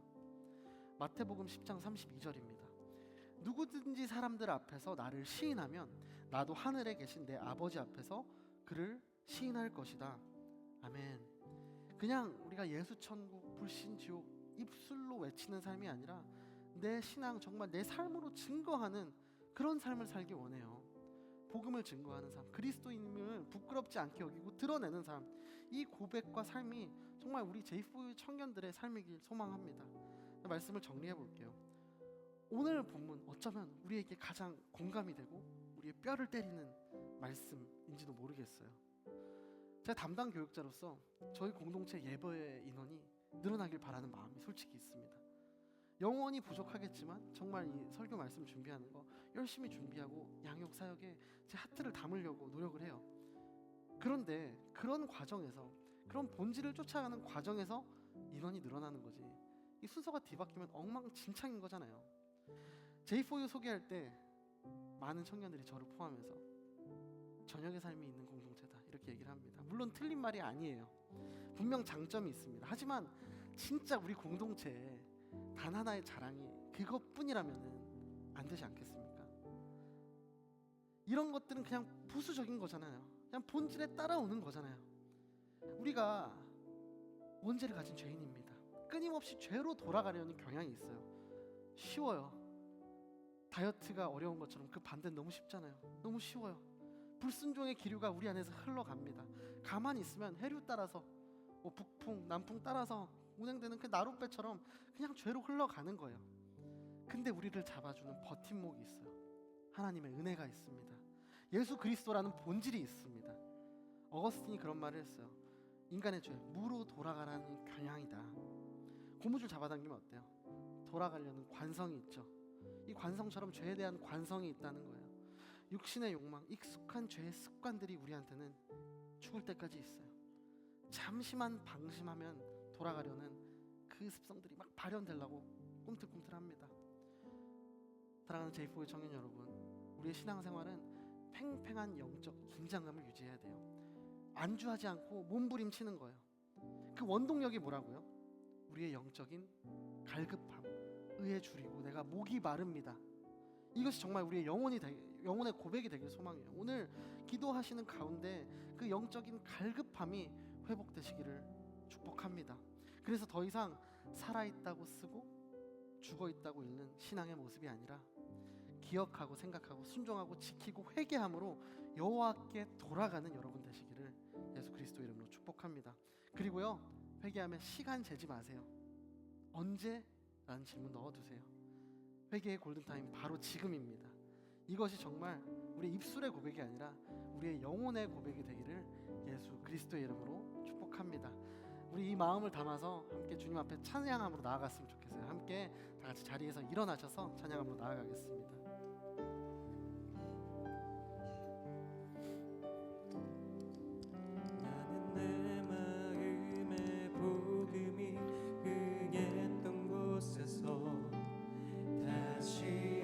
마태복음 10장 32절입니다. 누구든지 사람들 앞에서 나를 시인하면 나도 하늘에 계신 내 아버지 앞에서 그를 시인할 것이다. 아멘. 그냥 우리가 예수 천국 불신 지옥 입술로 외치는 삶이 아니라 내 신앙 정말 내 삶으로 증거하는 그런 삶을 살기 원해요. 복음을 증거하는 삶, 그리스도인임을 부끄럽지 않게 여기고 드러내는 삶, 이 고백과 삶이 정말 우리 제4 청년들의 삶이길 소망합니다. 말씀을 정리해 볼게요. 오늘 본문 어쩌면 우리에게 가장 공감이 되고 우리의 뼈를 때리는 말씀인지도 모르겠어요. 제가 담당 교육자로서 저희 공동체 예배 인원이 늘어나길 바라는 마음이 솔직히 있습니다. 영원히 부족하겠지만 정말 이 설교 말씀 준비하는 거 열심히 준비하고 양육 사역에 제 하트를 담으려고 노력을 해요. 그런데 그런 과정에서, 그런 본질을 쫓아가는 과정에서 인원이 늘어나는 거지, 이 순서가 뒤바뀌면 엉망진창인 거잖아요. J4U 소개할 때 많은 청년들이 저를 포함해서 저녁의 삶이 있는 공동체다 이렇게 얘기를 합니다. 물론 틀린 말이 아니에요. 분명 장점이 있습니다. 하지만 진짜 우리 공동체에 단 하나의 자랑이 그것뿐이라면 안 되지 않겠습니까? 이런 것들은 그냥 부수적인 거잖아요. 그냥 본질에 따라오는 거잖아요. 우리가 원죄를 가진 죄인입니다. 끊임없이 죄로 돌아가려는 경향이 있어요. 쉬워요. 다이어트가 어려운 것처럼 그 반대는 너무 쉽잖아요. 너무 쉬워요. 불순종의 기류가 우리 안에서 흘러갑니다. 가만히 있으면 해류 따라서 북풍, 남풍 따라서 운행되는 그 나룻배처럼 그냥 죄로 흘러가는 거예요. 근데 우리를 잡아주는 버팀목이 있어요. 하나님의 은혜가 있습니다. 예수 그리스도라는 본질이 있습니다. 어거스틴이 그런 말을 했어요. 인간의 죄, 무로 돌아가라는 경향이다. 고무줄 잡아당기면 어때요? 돌아가려는 관성이 있죠. 이 관성처럼 죄에 대한 관성이 있다는 거예요. 육신의 욕망, 익숙한 죄의 습관들이 우리한테는 죽을 때까지 있어요. 잠시만 방심하면 돌아가려는 그 습성들이 막 발현되려고 꿈틀꿈틀합니다. 사랑하는 J4U 청년 여러분, 우리의 신앙생활은 팽팽한 영적 긴장감을 유지해야 돼요. 안주하지 않고 몸부림치는 거예요. 그 원동력이 뭐라고요? 우리의 영적인 갈급함, 의에 줄이고 내가 목이 마릅니다. 이것이 정말 우리의 영혼의 고백이 되길 소망해요. 오늘 기도하시는 가운데 그 영적인 갈급함이 회복되시기를 축복합니다. 그래서 더 이상 살아있다고 쓰고 죽어있다고 읽는 신앙의 모습이 아니라 기억하고 생각하고 순종하고 지키고 회개함으로 여호와께 돌아가는 여러분 되시기를 예수 그리스도 이름으로 축복합니다. 그리고요, 회개하면 시간 재지 마세요. 언제? 라는 질문 넣어두세요. 회개의 골든타임 바로 지금입니다. 이것이 정말 우리 입술의 고백이 아니라 우리의 영혼의 고백이 되기를 예수 그리스도의 이름으로 축복합니다. 우리 이 마음을 담아서 함께 주님 앞에 찬양함으로 나아갔으면 좋겠어요. 함께 다 같이 자리에서 일어나셔서 찬양함으로 나아가겠습니다.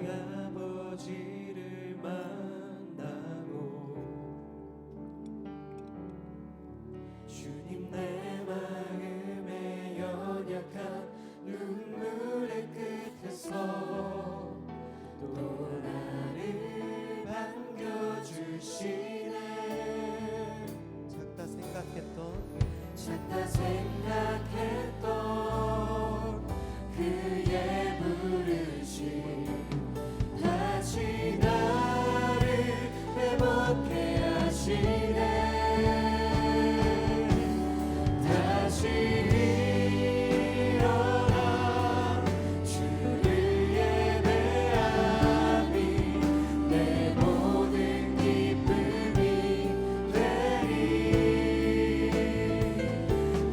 아버지를 만나고 주님 내 마음의 연약한 눈물의 끝에서 또 나를 반겨주시네. 작다 생각했던 그의 부르심 다시 나를 회복해 하시네. 다시 일어나 주를 예배함이 내 모든 기쁨이 되리.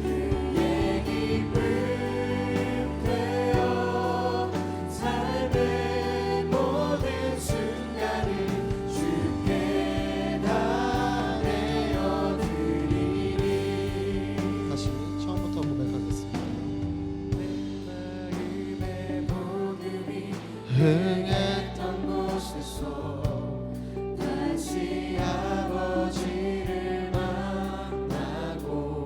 그의 기쁨 되어 삶의 순간을 주께 다 내어드리리. 다시 처음부터 고백하겠습니다. 내 마음의 복음이 흥했던 곳에서 다시 아버지를 만나고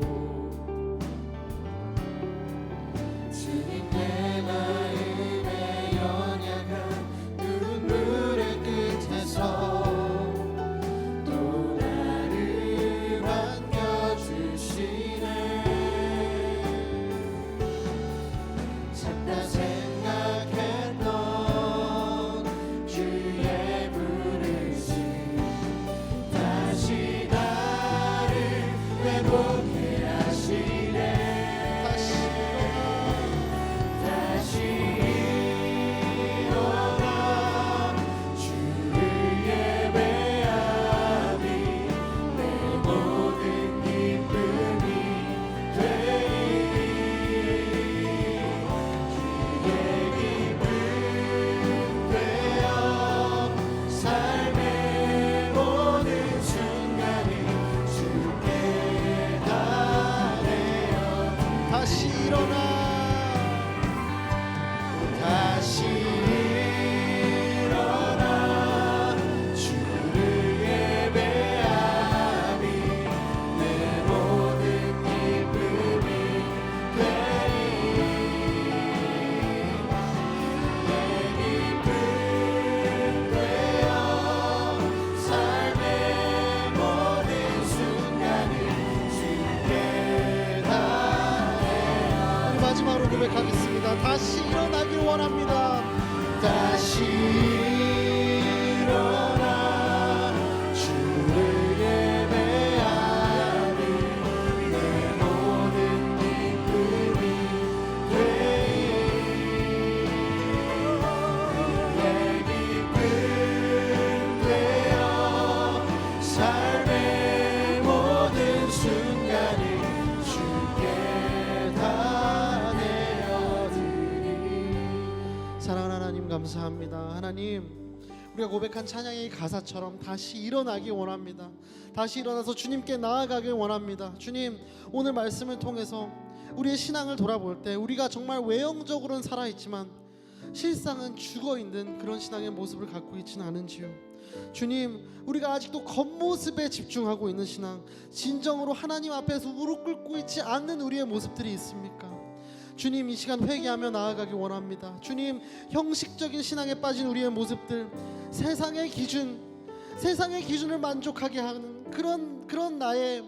주님 내 마음의 연약한 눈물의 끝에서 또 나를 반겨주시네. 작다 생각했던 고백하겠습니다. 다시 일어나길 원합니다. 다시 일어나 주를 예배하는 내 모든 기쁨이 내 기쁨 되어 삶의 모든 순간을 주께 다 내어드리. 사랑하는 하나님 감사합니다. 하나님, 우리가 고백한 찬양의 가사처럼 다시 일어나기 원합니다. 다시 일어나서 주님께 나아가길 원합니다. 주님, 오늘 말씀을 통해서 우리의 신앙을 돌아볼 때 우리가 정말 외형적으로는 살아있지만 실상은 죽어있는 그런 신앙의 모습을 갖고 있지는 않은지요. 주님, 우리가 아직도 겉모습에 집중하고 있는 신앙, 진정으로 하나님 앞에서 무릎 꿇고 있지 않는 우리의 모습들이 있습니까? 주님, 이 시간 회개하며 나아가기 원합니다. 주님, 형식적인 신앙에 빠진 우리의 모습들, 세상의 기준을 만족하게 하는 그런 나의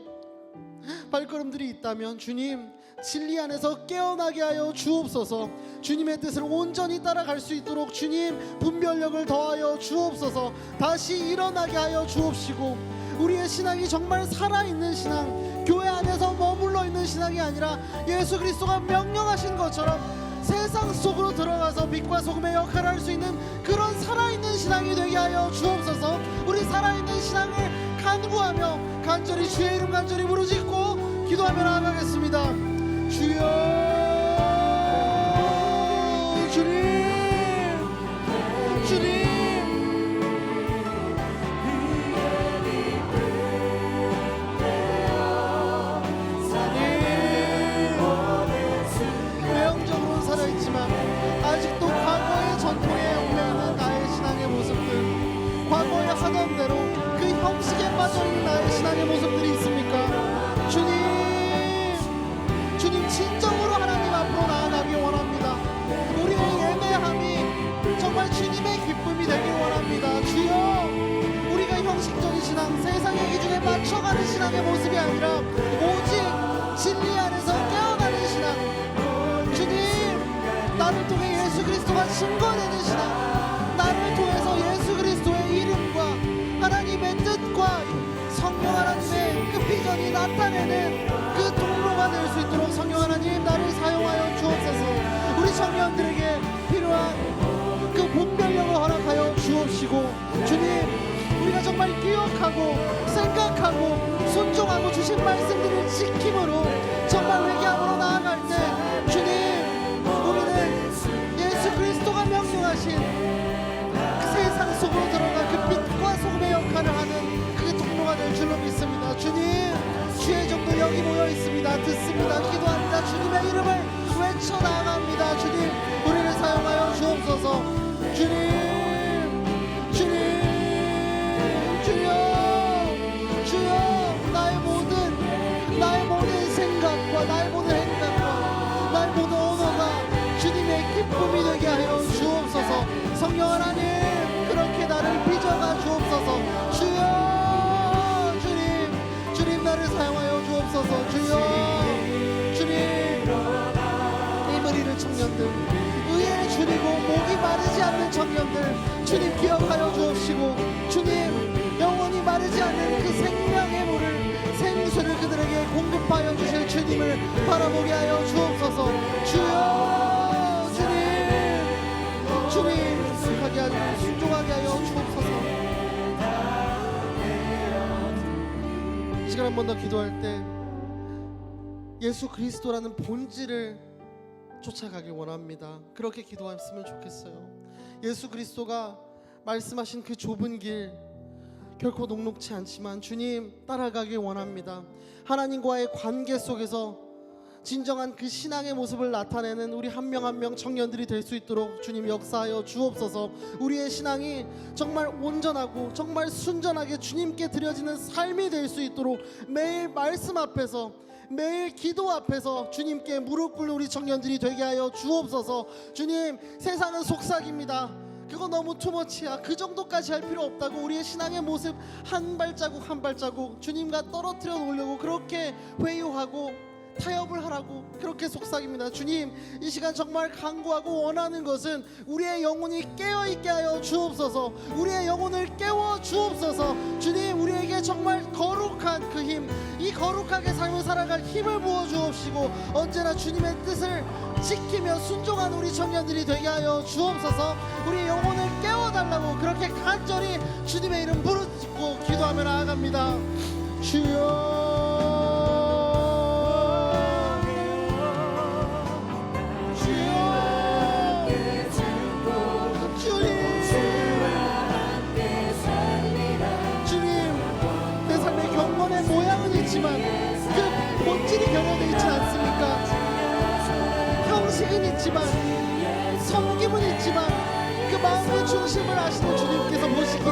발걸음들이 있다면 주님, 진리 안에서 깨어나게 하여 주옵소서. 주님의 뜻을 온전히 따라갈 수 있도록 주님, 분별력을 더하여 주옵소서. 다시 일어나게 하여 주옵시고, 우리의 신앙이 정말 살아있는 신앙, 교회 안에서 머물러 있는 신앙이 아니라 예수 그리스도가 명령하신 것처럼 세상 속으로 들어가서 빛과 소금의 역할을 할 수 있는 그런 살아있는 신앙이 되게 하여 주옵소서. 우리 살아있는 신앙을 간구하며 간절히 주의 이름 간절히 부르짖고 기도하며 나아가겠습니다. 주여, 주님, 외형적으로는 살아있지만 아직도 과거의 전통에 얽매이는 나의 신앙의 모습들, 과거에 하던 대로 그 형식에 빠져있는 나의 신앙의 모습들이 있습니까? 주님, 진정으로 하나님 앞으로 나아가기 원합니다. 우리의 예배함이 정말 주님의 기쁨이 되길 원합니다. 주여, 우리가 형식적인 신앙, 세상의 기준에 맞춰가는 신앙의 모습이 아니라 오직 진리 안에서 깨어나는 신앙, 주님, 나를 통해 예수 그리스도가 증거되는 신앙, 나를 통해서 예수 그리스도의 이름과 하나님의 뜻과 성령 하나님의 그 비전이 나타내는 그 통로가 될 수 있도록 성령 하나님, 나를 사용하여 주옵소서. 우리 청년들에게 필요한 그 분별력을 허락하여 주옵시고, 주님, 우리가 정말 기억하고 생각하고 순종하고 주신 말씀들을 지킴으로 정말 회개함으로 나아갈 때, 주님, 우리는 예수 그리스도가 명령하신 그 세상 속으로 들어가 그 빛과 소금의 역할을 하는 그 통로가 될 줄로 믿습니다. 주님, 주의 종도 여기 모여 있습니다. 듣습니다. 기도합니다. 주님의 이름을 외쳐 나아갑니다. 주님, 우리를 사용하여 주옵소서. 주여, 나의 모든 생각과 나의 모든 행동과 나의 모든 언어가 주님의 기쁨이 되게 하여 주옵소서. 성령 하나님, 그렇게 나를 빚어가 주옵소서. 주님, 나를 사용하여 주옵소서. 주님, 힘을 잃은 청년들, 의에 줄이고 목이 마르지 않는 청년들, 주님 기억하여 주옵시고, 주님, 영원히 마르지 않는 그 생명의 물을, 생수를 그들에게 공급하여 주실 주님을 바라보게 하여 주옵소서. 주여, 주님, 하게 하여 순종하게 하여 주옵소서. 이 시간 한 번 더 기도할 때 예수 그리스도라는 본질을 쫓아가길 원합니다. 그렇게 기도했으면 좋겠어요. 예수 그리스도가 말씀하신 그 좁은 길, 결코 녹록치 않지만 주님, 따라가길 원합니다. 하나님과의 관계 속에서 진정한 그 신앙의 모습을 나타내는 우리 한 명 한 명 청년들이 될 수 있도록 주님 역사하여 주옵소서. 우리의 신앙이 정말 온전하고 정말 순전하게 주님께 드려지는 삶이 될 수 있도록 매일 말씀 앞에서, 매일 기도 앞에서 주님께 무릎 꿇는 우리 청년들이 되게 하여 주옵소서. 주님, 세상은 속삭입니다. 그거 너무 투머치야. 그 정도까지 할 필요 없다고 우리의 신앙의 모습 한 발자국 한 발자국 주님과 떨어뜨려 놓으려고 그렇게 회유하고 타협을 하라고 그렇게 속삭입니다. 주님, 이 시간 정말 간구하고 원하는 것은 우리의 영혼이 깨어있게 하여 주옵소서. 우리의 영혼을 깨워 주옵소서. 주님, 우리에게 정말 거룩한 그 힘, 이 거룩하게 삶을 살아갈 힘을 부어 주옵시고 언제나 주님의 뜻을 지키며 순종한 우리 청년들이 되게 하여 주옵소서. 우리 영혼을 깨워달라고 그렇게 간절히 주님의 이름 부르짖고 기도하며 나아갑니다. 주여, 있지만 그 본질이 변화되어 있지 않습니까? 형식은 있지만 섬김은 있지만 그 마음의 중심을 아시는 주님께서 보시기에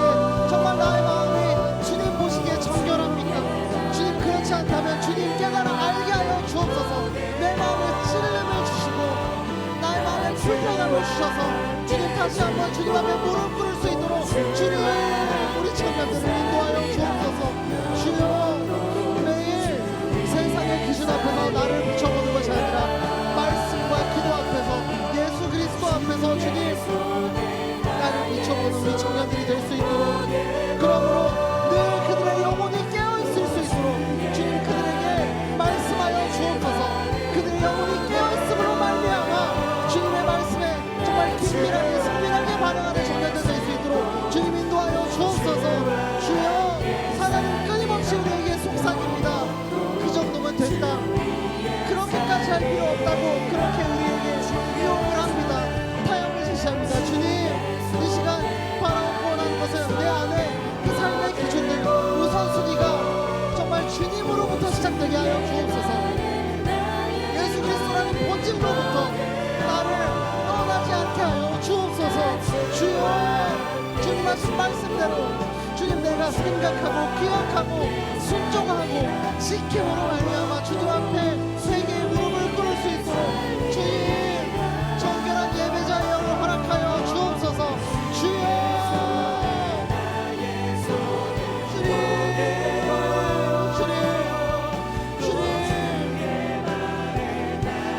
정말 나의 마음이 주님 보시기에 정결합니까? 주님, 그렇지 않다면 주님 깨달아 알게 하여 주옵소서. 내 마음에 찔림을 주시고 나의 마음에 불편함을 주셔서 주님 다시 한번 주님 앞에 무릎 꿇을 수 있도록 주님 우리 청년들을 인도하여 주옵소서. 주여, 세상의 기준 앞에서 나를 붙여보는 것이 아니라 말씀과 기도 앞에서 예수 그리스도 앞에서 주님 나를 비춰보는 우리 청년들이 될 수 있도록, 그러므로 늘 그들의 영혼이 깨어있을 수 있도록 주님 그들에게 말씀하여 주옵소서. 그들의 영혼이 깨어있음으로 말미암아 주님의 말씀에 정말 긴밀하게 성밀하게 반응하는 청년들 될 수 있도록 주님 인도하여 주옵소서. 주여, 사단은 끊임없이 우리에게 속삭입니다. 그 정도면 됐다, 그렇게까지 할 필요 없다고 그렇게 우리에게 유혹을 합니다. 타협을 제시합니다. 주님, 이 시간 바라고 원하는 것은 내 안에 그 삶의 기준들, 우선순위가 정말 주님으로부터 시작되게 하여 주옵소서. 예수 그리스도라는 본질로부터 나를 떠나지 않게 하여 주옵소서. 주여, 주님 하신 말씀대로 주님, 내가 생각하고 기억하고 순종하고 지킴으로 말미암아 주님 앞에 세계의 무릎을 꿇을 수 있도록 주님 정결한 예배자의 영을 허락하여 주옵소서. 주여,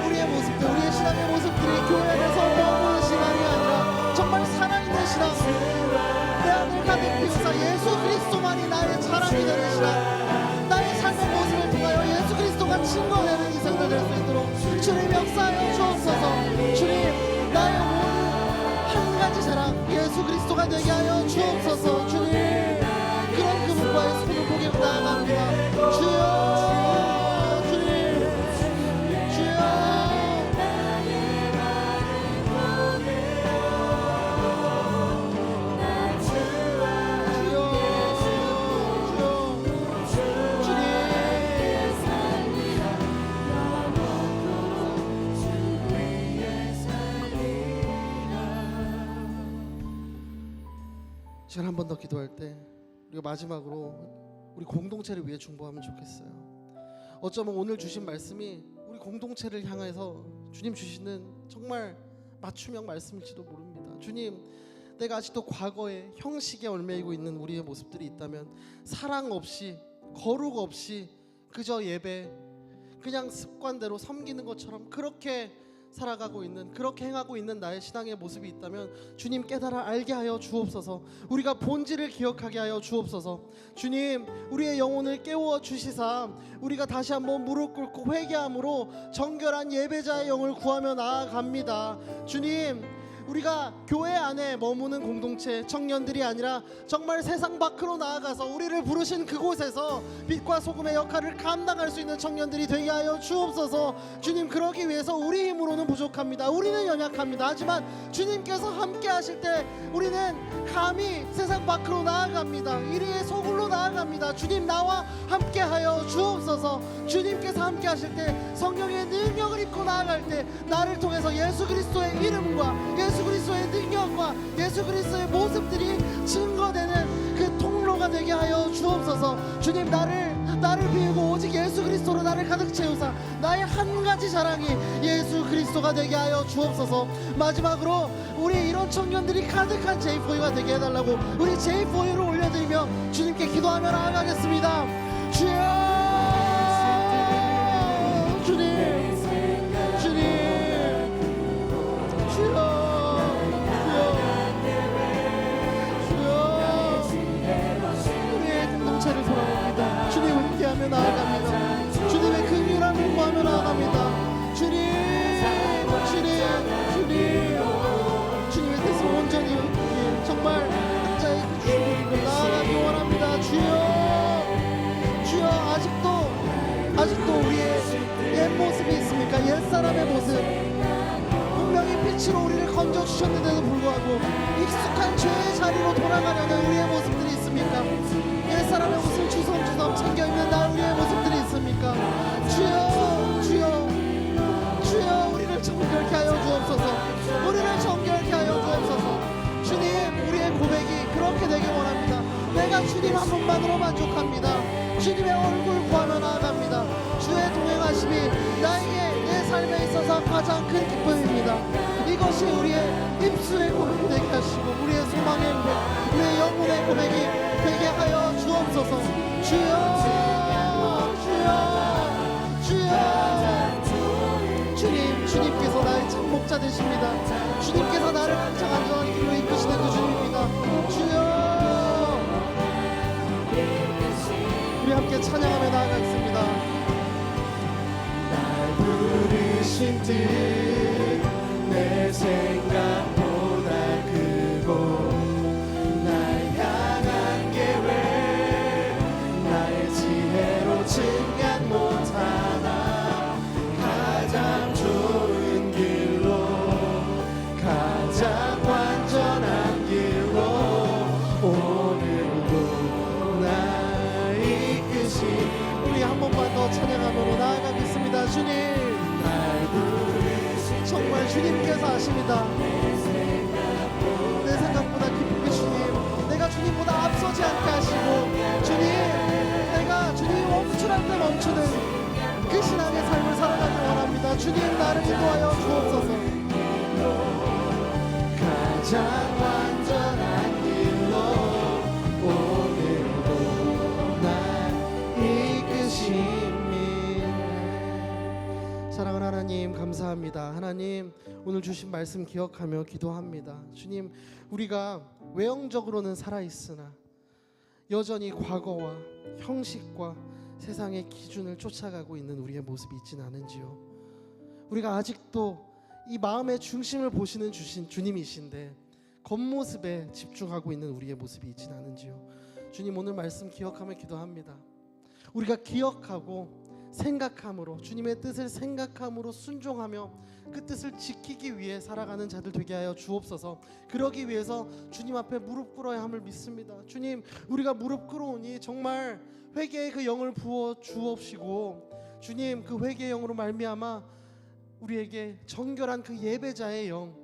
우리의 모습들, 우리의 신앙의 모습들이 교회 안에서 머무는 신앙이 아니라 정말 살아있는 신앙, 내 안을 가득 비우사 예수 그리스도만이 나의 자랑이 되는 신앙, 나의 삶의 모습을 통하여 예수 그리스도가 증거되는 인생들 될 수 있도록 주님 역사하여 주옵소서. 주님, 나의 모든 한 가지 자랑 예수 그리스도가 되게 하여 주옵소서. 주님, 그런 그분과의 손을 보게 나아갑니다. 주여, 주님, 주여, 시간 한 번 더 기도할 때 우리가 마지막으로 우리 공동체를 위해 중보하면 좋겠어요. 어쩌면 오늘 주신 말씀이 우리 공동체를 향해서 주님 주시는 정말 맞춤형 말씀일지도 모릅니다. 주님, 내가 아직도 과거의 형식에 얽매이고 있는 우리의 모습들이 있다면 사랑 없이 거룩 없이 그저 예배 그냥 습관대로 섬기는 것처럼 그렇게 살아가고 있는, 그렇게 행하고 있는 나의 신앙의 모습이 있다면 주님 깨달아 알게 하여 주옵소서. 우리가 본질을 기억하게 하여 주옵소서. 주님, 우리의 영혼을 깨워 주시사 우리가 다시 한번 무릎 꿇고 회개함으로 정결한 예배자의 영을 구하며 나아갑니다. 주님, 우리가 교회 안에 머무는 공동체 청년들이 아니라 정말 세상 밖으로 나아가서 우리를 부르신 그곳에서 빛과 소금의 역할을 감당할 수 있는 청년들이 되게 하여 주옵소서. 주님, 그러기 위해서 우리 힘으로는 부족합니다. 우리는 연약합니다. 하지만 주님께서 함께 하실 때 우리는 감히 세상 밖으로 나아갑니다. 이리의 소굴로 나아갑니다. 주님, 나와 함께 하여 주옵소서. 주님께서 함께 하실 때 성령의 능력을 입고 나아갈 때 나를 통해서 예수 그리스도의 이름과 예수 그리스도의 능력과 예수 그리스도의 모습들이 증거되는 그 통로가 되게 하여 주옵소서. 주님, 나를 비우고 오직 예수 그리스도로 나를 가득 채우사 나의 한 가지 자랑이 예수 그리스도가 되게 하여 주옵소서. 마지막으로 우리 이런 청년들이 가득한 J4U가 되게 해달라고 우리 J4U를 올려드리며 주님께 기도하며 나아가겠습니다. 주여, 주님, 우리의 공동체를 돌아옵니다. 주님 함께하며 나아갑니다. 주님의 긍휼함을 구하며 나아갑니다. 주님의 뜻을 온전히 이루기 정말 각자의 주님을 나아가기 원합니다. 주여 아직도 우리의 옛 모습이 있습니까? 옛 사람의 모습, 분명히 빛으로 우리를 건져 주셨는데도 불구하고 익숙한 죄의 자리로 돌아가려는 우리의 모습들이 있습니까? 옛 사람의 옷을 주섬주섬 챙겨 입는 우리의 모습들이 있습니까? 주여 우리를 정결케 하여 주옵소서. 우리를 정결케 하여 주옵소서. 주님, 우리의 고백이 그렇게 되길 원합니다. 내가 주님 한 분만으로 만족합니다. 주님의 얼굴 구하며 나아갑니다. 주의 동행하심이 나에게 내 삶에 있어서 가장 큰 기쁨입니다. 이것이 우리의 입술의 고백이 되게 하시고 우리의 소망의 고백, 우리의 영혼의 고백이 되게 하여 주옵소서. 주님께서 나의 참 목자 되십니다. 주님께서 나를 가장 안전한 길로 이끄시는 그 주님입니다. 우리 함께 찬양하며 나아가겠습니다. 날 부르신 뜻 내 생각보다 크고 날 향한 계획 나의 지혜로 증량 못하나 가장 좋은 길로 가장 완전한 길로 오늘도 날 이끄시. 우리 한 번만 더 찬양하며 나아가겠습니다. 주님, 정말 주님께서 아십니다. 내 생각보다 기쁘게 주님, 내가 주님보다 앞서지 않게 하시고 주님이 멈추랄 때 멈추는 그 신앙의 삶을 살아가길 원합니다. 주님, 나를 인도하여 주옵소서. 가장 완전한 길로 오늘도 날 이끄심이. 사랑하는 하나님, 감사합니다. 하나님, 오늘 주신 말씀 기억하며 기도합니다. 주님, 우리가 외형적으로는 살아있으나 여전히 과거와 형식과 세상의 기준을 쫓아가고 있는 우리의 모습이 있지는 않은지요. 우리가 아직도 이 마음의 중심을 보시는 주님이신데 겉모습에 집중하고 있는 우리의 모습이 있지는 않은지요. 주님, 오늘 말씀 기억하며 기도합니다. 우리가 기억하고 생각함으로, 주님의 뜻을 생각함으로 순종하며 그 뜻을 지키기 위해 살아가는 자들 되게 하여 주옵소서. 그러기 위해서 주님 앞에 무릎 꿇어야 함을 믿습니다. 주님, 우리가 무릎 꿇어오니 정말 회개의 그 영을 부어 주옵시고, 주님, 그 회개의 영으로 말미암아 우리에게 정결한 그 예배자의 영,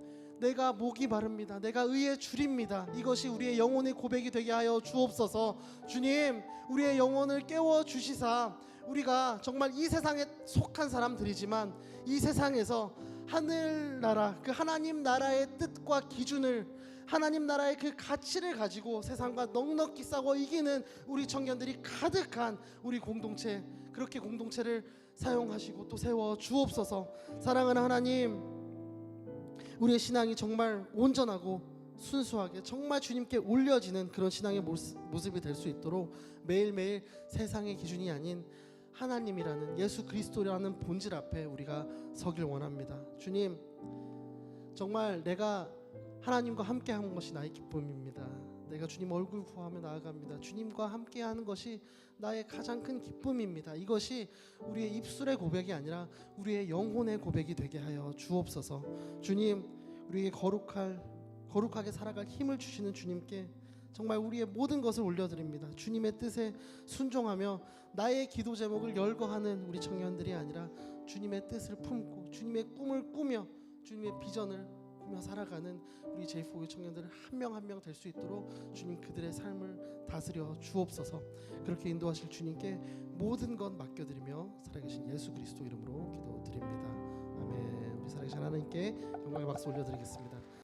내가 목이 바릅니다, 내가 의의 줄입니다, 이것이 우리의 영혼의 고백이 되게 하여 주옵소서. 주님, 우리의 영혼을 깨워 주시사 우리가 정말 이 세상에 속한 사람들이지만 이 세상에서 하늘나라, 그 하나님 나라의 뜻과 기준을, 하나님 나라의 그 가치를 가지고 세상과 넉넉히 싸워 이기는 우리 청년들이 가득한 우리 공동체, 그렇게 공동체를 사용하시고 또 세워 주옵소서. 사랑하는 하나님, 우리의 신앙이 정말 온전하고 순수하게 정말 주님께 올려지는 그런 신앙의 모습이 될 수 있도록 매일매일 세상의 기준이 아닌 하나님이라는 예수 그리스도라는 본질 앞에 우리가 서길 원합니다. 주님, 정말 내가 하나님과 함께하는 것이 나의 기쁨입니다. 내가 주님 얼굴 구하며 나아갑니다. 주님과 함께하는 것이 나의 가장 큰 기쁨입니다. 이것이 우리의 입술의 고백이 아니라 우리의 영혼의 고백이 되게 하여 주옵소서. 주님, 우리에게 거룩하게 살아갈 힘을 주시는 주님께 정말 우리의 모든 것을 올려드립니다. 주님의 뜻에 순종하며 나의 기도 제목을 열거하는 우리 청년들이 아니라 주님의 뜻을 품고 주님의 꿈을 꾸며 주님의 비전을 꾸며 살아가는 우리 제4의 청년들 한 명 한 명 될 수 있도록 주님 그들의 삶을 다스려 주옵소서. 그렇게 인도하실 주님께 모든 것 맡겨드리며 살아계신 예수 그리스도 이름으로 기도드립니다. 아멘. 우리 살아계신 하나님께 영광의 박수 올려드리겠습니다.